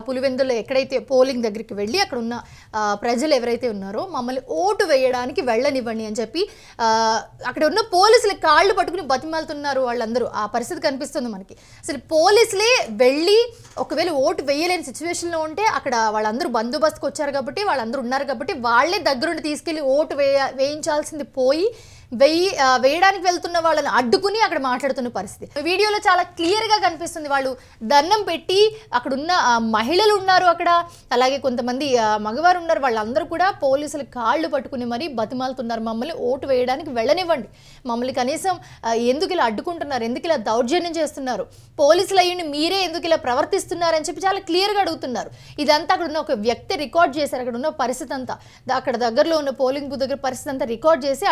పులివెందులో ఎక్కడైతే పోలింగ్ దగ్గరికి వెళ్ళి అక్కడ ఉన్న ప్రజలు ఎవరైతే ఉన్నారో మమ్మల్ని ఓటు వేయడానికి వెళ్ళనివ్వండి అని చెప్పి అక్కడ ఉన్న పోలీసులు కాళ్ళు పట్టుకుని బతిమాలుతున్నారు వాళ్ళందరూ. ఆ పరిస్థితి కనిపిస్తుంది మనకి. అసలు పోలీసులే వెళ్ళి ఒకవేళ ఓటు వేయలేని సిచ్యువేషన్లో ఉంటే అక్కడ వాళ్ళందరూ బందోబస్తుకు వచ్చారు కాబట్టి వాళ్ళందరూ ఉన్నారు కాబట్టి వాళ్ళే దగ్గరుండి తీసుకెళ్ళి ఓటు వేయించాల్సింది పోయి వేయడానికి వెళ్తున్న వాళ్ళని అడ్డుకుని అక్కడ మాట్లాడుతున్న పరిస్థితి వీడియోలో చాలా క్లియర్గా కనిపిస్తుంది. వాళ్ళు దండం పెట్టి అక్కడ ఉన్న మహిళలు ఉన్నారు, అక్కడ అలాగే కొంతమంది మగవారు ఉన్నారు, వాళ్ళందరూ కూడా పోలీసులు కాళ్ళు పట్టుకుని మరీ బతిమాలుతున్నారు, మమ్మల్ని ఓటు వేయడానికి వెళ్ళనివ్వండి, మమ్మల్ని కనీసం ఎందుకు ఇలా అడ్డుకుంటున్నారు, ఎందుకు ఇలా దౌర్జన్యం చేస్తున్నారు, పోలీసులు అయ్యండి మీరే ఎందుకు ఇలా ప్రవర్తిస్తున్నారని చెప్పి చాలా క్లియర్గా అడుగుతున్నారు. ఇదంతా అక్కడ ఉన్న ఒక వ్యక్తి రికార్డ్ చేశారు. అక్కడ ఉన్న పరిస్థితి అంతా, అక్కడ దగ్గరలో ఉన్న పోలింగ్ బూత్ దగ్గర పరిస్థితి అంతా రికార్డ్ చేసి